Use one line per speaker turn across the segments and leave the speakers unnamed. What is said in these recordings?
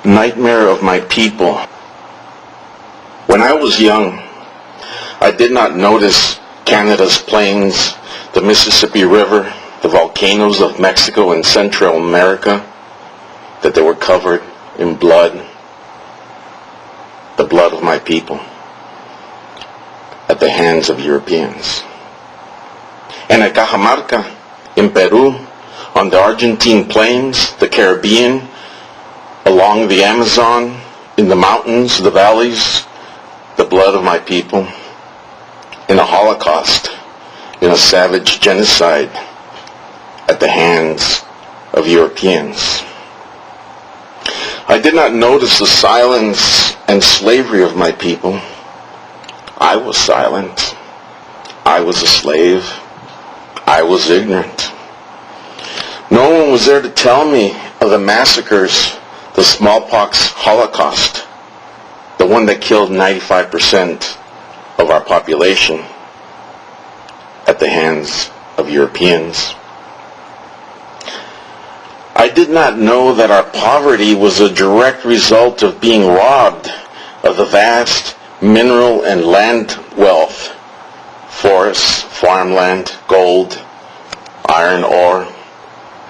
Nightmare of my people. When I was young, I did not notice Canada's plains, the Mississippi River, the volcanoes of Mexico and Central America, that they were covered in blood, the blood of my people, at the hands of Europeans. And at Cajamarca, in Peru, on the Argentine plains, the Caribbean, along the Amazon, in the mountains, the valleys, the blood of my people, in a Holocaust, in a savage genocide at the hands of Europeans. I did not notice the silence and slavery of my people. I was silent. I was a slave. I was ignorant. No one was there to tell me of the massacres, the smallpox Holocaust, the one that killed 95% of our population at the hands of Europeans. I did not know that our poverty was a direct result of being robbed of the vast mineral and land wealth, forests, farmland, gold, iron ore,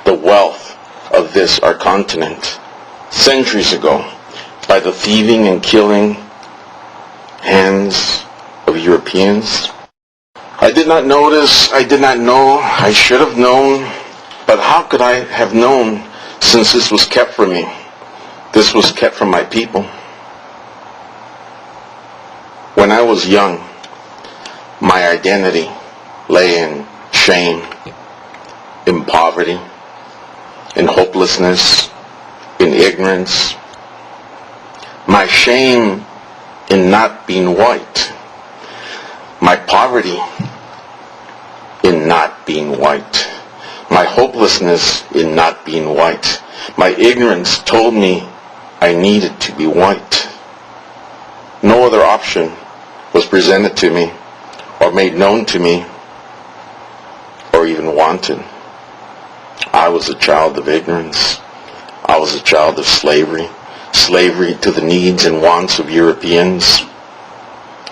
the wealth of this, our continent, centuries ago, by the thieving and killing hands of Europeans. I did not notice, I did not know, I should have known, but how could I have known since this was kept from me? This was kept from my people. When I was young, my identity lay in shame, in poverty, in hopelessness, in ignorance. My shame in not being white. My poverty in not being white. My hopelessness in not being white. My ignorance told me I needed to be white. No other option was presented to me or made known to me or even wanted. I was a child of ignorance. I was a child of slavery. Slavery to the needs and wants of Europeans.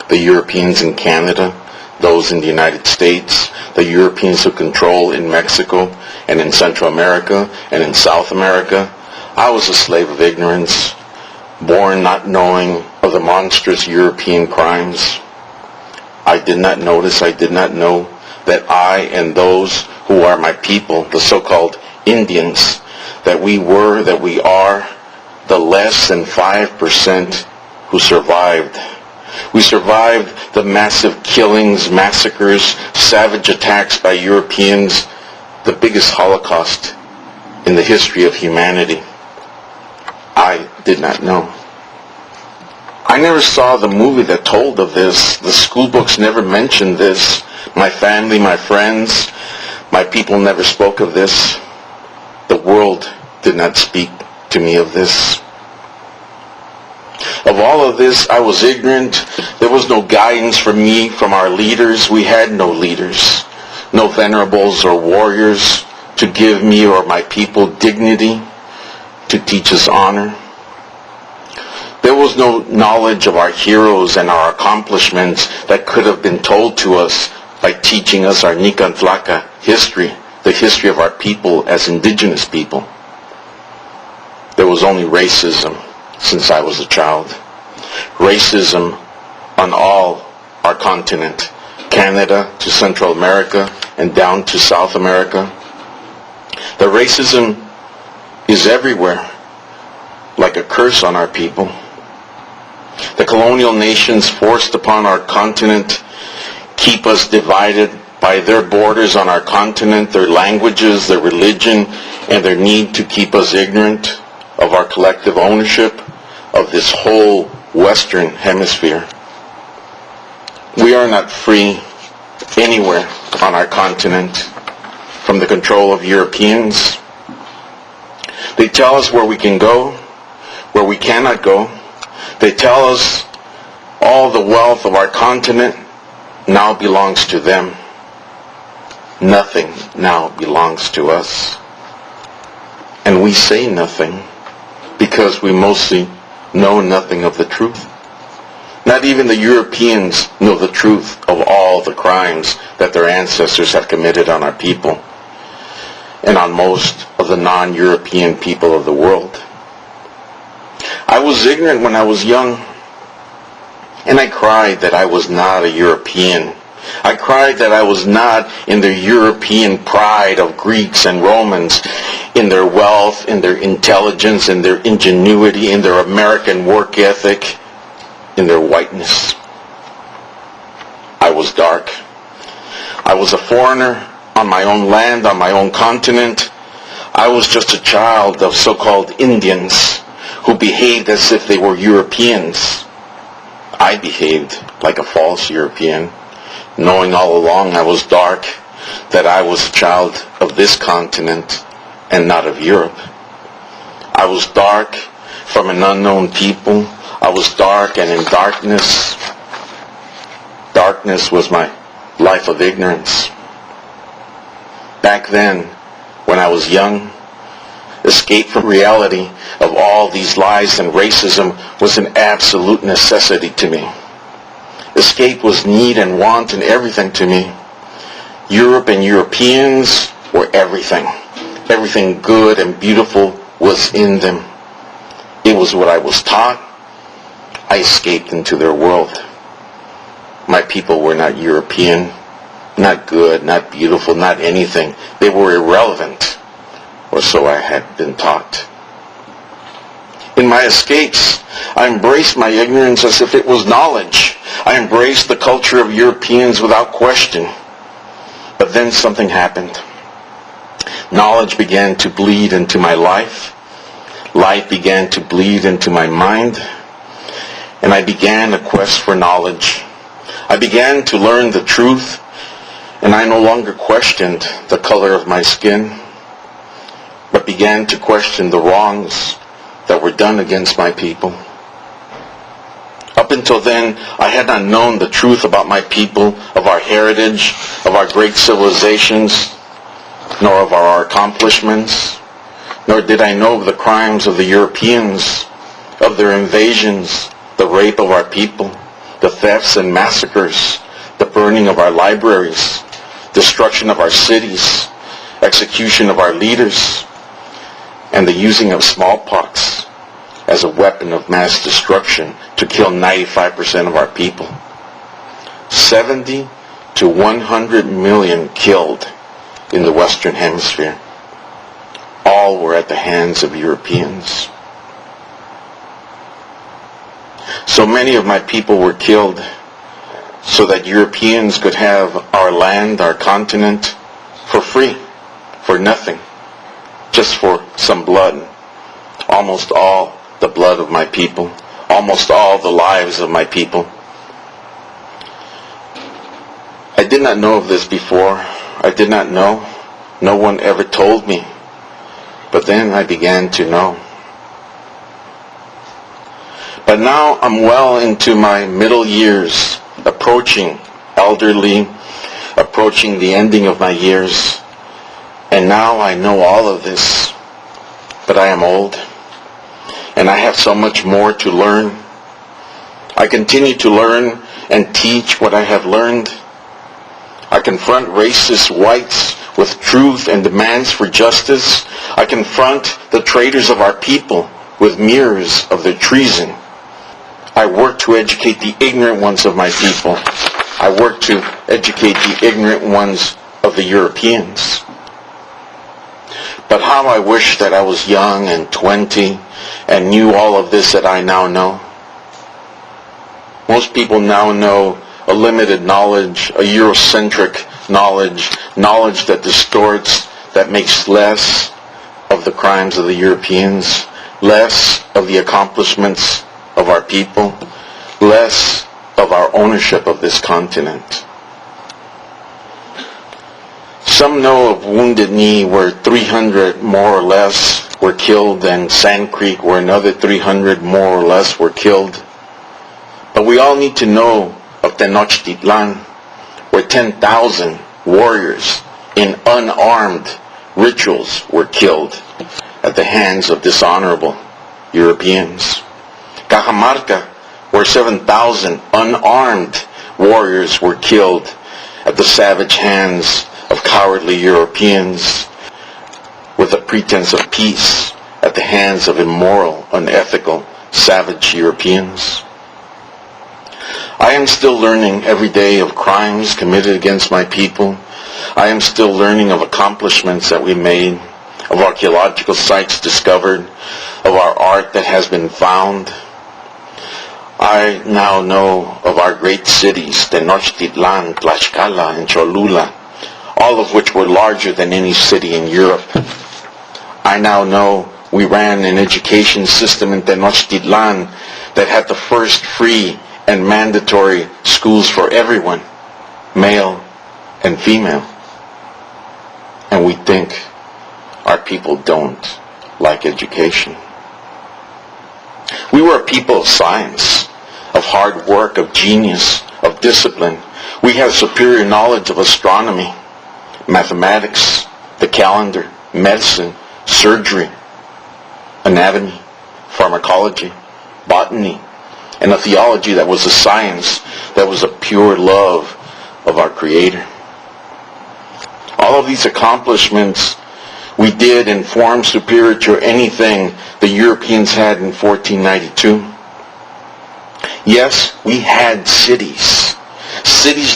The Europeans in Canada, those in the United States, the Europeans who control in Mexico and in Central America and in South America. I was a slave of ignorance, born not knowing of the monstrous European crimes. I did not notice, I did not know that I and those who are my people, the so-called Indians, that we were, that we are, the less than 5% who survived. We survived the massive killings, massacres, savage attacks by Europeans, the biggest Holocaust in the history of humanity. I did not know. I never saw the movie that told of this. The school books never mentioned this. My family, my friends, my people never spoke of this. The world did not speak to me of this. Of all of this, I was ignorant. There was no guidance for me from our leaders. We had no leaders, no venerables or warriors to give me or my people dignity, to teach us honor. There was no knowledge of our heroes and our accomplishments that could have been told to us by teaching us our Nicantlaca history, the history of our people as indigenous people. There was only racism since I was a child. Racism on all our continent, Canada to Central America and down to South America. The racism is everywhere, like a curse on our people. The colonial nations forced upon our continent keep us divided by their borders on our continent, their languages, their religion, and their need to keep us ignorant of our collective ownership of this whole Western Hemisphere. We are not free anywhere on our continent from the control of Europeans. They tell us where we can go, where we cannot go. They tell us all the wealth of our continent now belongs to them. Nothing now belongs to us. And we say nothing. because we mostly know nothing of the truth. Not even the Europeans know the truth of all the crimes that their ancestors have committed on our people and on most of the non-European people of the world. I was ignorant when I was young, and I cried that I was not a European. I cried that I was not in the European pride of Greeks and Romans, in their wealth, in their intelligence, in their ingenuity, in their American work ethic, in their whiteness. I was dark. I was a foreigner on my own land, on my own continent. I was just a child of so-called Indians who behaved as if they were Europeans. I behaved like a false European, knowing all along I was dark, that I was a child of this continent and not of Europe. I was dark from an unknown people. I was dark and in darkness. Darkness was my life of ignorance. Back then, when I was young, escape from reality of all these lies and racism was an absolute necessity to me. Escape was need and want and everything to me. Europe and Europeans were everything. Everything good and beautiful was in them. It was what I was taught. I escaped into their world. My people were not European, not good, not beautiful, not anything. They were irrelevant, or so I had been taught. In my escapes, I embraced my ignorance as if it was knowledge. I embraced the culture of Europeans without question. But then something happened. Knowledge began to bleed into my life. Life began to bleed into my mind. And I began a quest for knowledge. I began to learn the truth, and I no longer questioned the color of my skin, but began to question the wrongs that were done against my people. Up until then, I had not known the truth about my people, of our heritage, of our great civilizations, nor of our accomplishments, nor did I know of the crimes of the Europeans, of their invasions, the rape of our people, the thefts and massacres, the burning of our libraries, destruction of our cities, execution of our leaders, and the using of smallpox as a weapon of mass destruction to kill 95% of our people. 70 to 100 million killed in the Western Hemisphere. All were at the hands of Europeans. So many of my people were killed so that Europeans could have our land, our continent, for free, for nothing, just for some blood. Almost all the blood of my people, almost all the lives of my people. I did not know of this before. I did not know. No one ever told me. But then I began to know. But now I'm well into my middle years, approaching elderly, approaching the ending of my years. And now I know all of this. But I am old. And I have so much more to learn. I continue to learn and teach what I have learned. I confront racist whites with truth and demands for justice. I confront the traitors of our people with mirrors of their treason. I work to educate the ignorant ones of my people. I work to educate the ignorant ones of the Europeans. But how I wish that I was young and 20 and knew all of this that I now know. Most people now know a limited knowledge, a Eurocentric knowledge, knowledge that distorts, that makes less of the crimes of the Europeans, less of the accomplishments of our people, less of our ownership of this continent. Some know of Wounded Knee where 300 more or less were killed, and Sand Creek where another 300 more or less were killed. But we all need to know of Tenochtitlan, where 10,000 warriors in unarmed rituals were killed at the hands of dishonorable Europeans. Cajamarca, where 7,000 unarmed warriors were killed at the savage hands of cowardly Europeans with a pretense of peace at the hands of immoral, unethical, savage Europeans. I am still learning every day of crimes committed against my people. I am still learning of accomplishments that we made, of archaeological sites discovered, of our art that has been found. I now know of our great cities, Tenochtitlan, Tlaxcala, and Cholula, all of which were larger than any city in Europe. I now know we ran an education system in Tenochtitlan that had the first free and mandatory schools for everyone, male and female. And we think our people don't like education. We were a people of science, of hard work, of genius, of discipline. We had superior knowledge of astronomy, mathematics, the calendar, medicine, surgery, anatomy, pharmacology, botany, and a theology that was a science that was a pure love of our Creator. All of these accomplishments we did in forms superior to anything the Europeans had in 1492. Yes, we had cities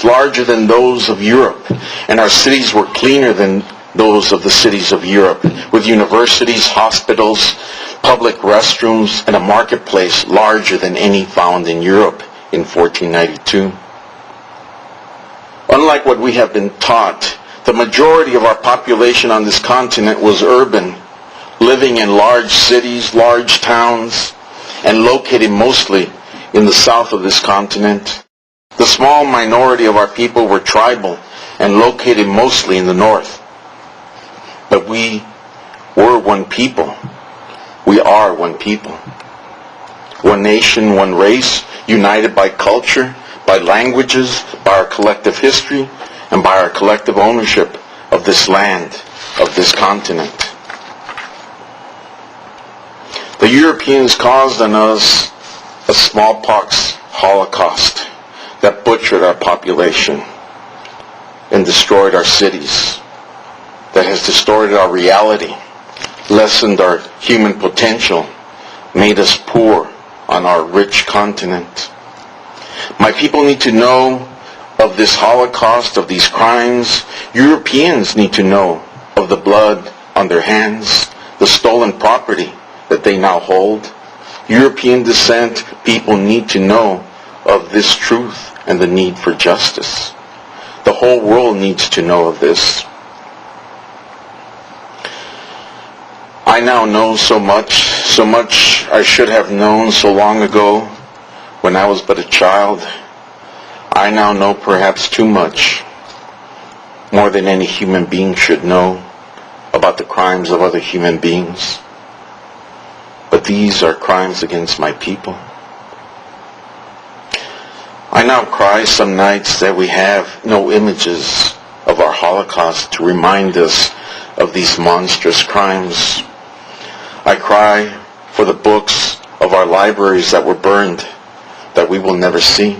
larger than those of Europe, and our cities were cleaner than those of the cities of Europe, with universities, hospitals, public restrooms, and a marketplace larger than any found in Europe in 1492. Unlike what we have been taught, the majority of our population on this continent was urban, living in large cities, large towns, and located mostly in the south of this continent. The small minority of our people were tribal and located mostly in the north. But we were one people. We are one people. One nation, one race, united by culture, by languages, by our collective history, and by our collective ownership of this land, of this continent. The Europeans caused on us a smallpox holocaust that butchered our population and destroyed our cities, that has distorted our reality, lessened our human potential, made us poor on our rich continent. My people need to know of this Holocaust, of these crimes. Europeans need to know of the blood on their hands, the stolen property that they now hold. European descent people need to know of this truth and the need for justice. The whole world needs to know of this. I now know so much I should have known so long ago when I was but a child. I now know perhaps too much, more than any human being should know, about the crimes of other human beings. But these are crimes against my people. I now cry some nights that we have no images of our Holocaust to remind us of these monstrous crimes. I cry for the books of our libraries that were burned, that we will never see.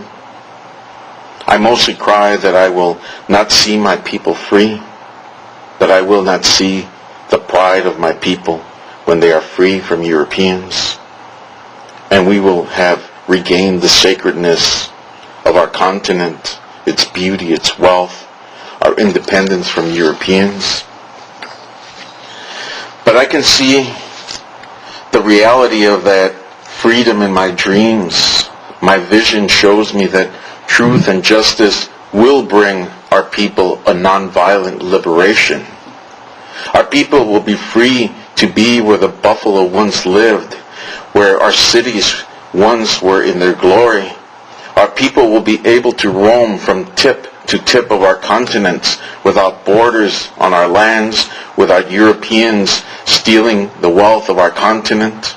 I mostly cry that I will not see my people free, that I will not see the pride of my people when they are free from Europeans, and we will have regained the sacredness of our continent, its beauty, its wealth, our independence from Europeans. But I can see the reality of that freedom in my dreams. My vision shows me that truth and justice will bring our people a nonviolent liberation. Our people will be free to be where the buffalo once lived, where our cities once were in their glory. Our people will be able to roam from tip to tip of our continents without borders on our lands, without Europeans stealing the wealth of our continent.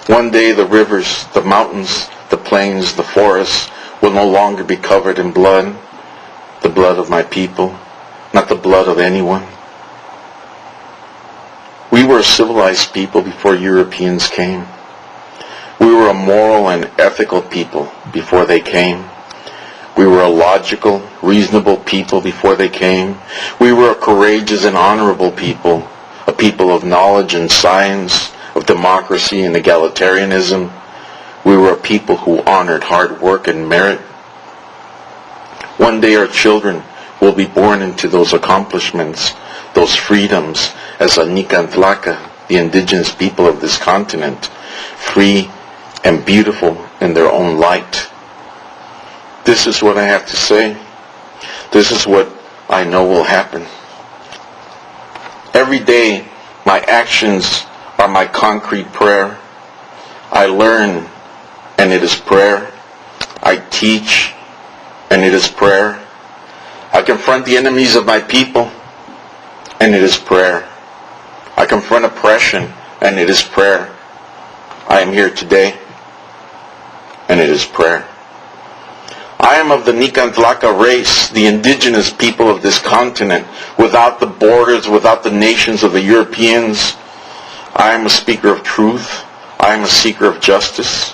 One day the rivers, the mountains, the plains, the forests will no longer be covered in blood, the blood of my people, not the blood of anyone. We were a civilized people before Europeans came. We were a moral and ethical people before they came. We were a logical, reasonable people before they came. We were a courageous and honorable people, a people of knowledge and science, of democracy and egalitarianism. We were a people who honored hard work and merit. One day our children will be born into those accomplishments, those freedoms, as a Nicantlaca, the indigenous people of this continent, free and beautiful in their own light. This is what I have to say. This is what I know will happen. Every day, my actions are my concrete prayer. I learn, and it is prayer. I teach, and it is prayer. I confront the enemies of my people, and it is prayer. I confront oppression, and it is prayer. I am here today, and it is prayer. I am of the Nicantlaca race, the indigenous people of this continent, without the borders, without the nations of the Europeans. I am a speaker of truth. I am a seeker of justice.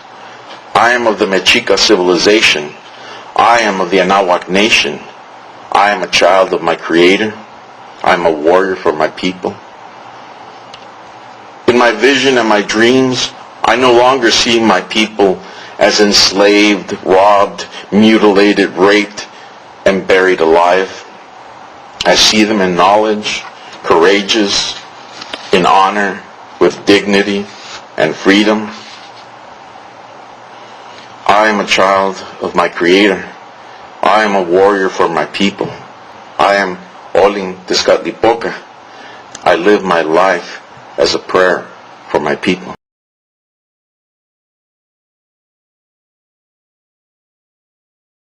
I am of the Mexica civilization. I am of the Anahuac nation. I am a child of my Creator. I am a warrior for my people. In my vision and my dreams, I no longer see my people as enslaved, robbed, mutilated, raped, and buried alive. I see them in knowledge, courageous, in honor, with dignity and freedom. I am a child of my Creator. I am a warrior for my people. I am Olin Tezcatlipoca. I live my life as a prayer for my people.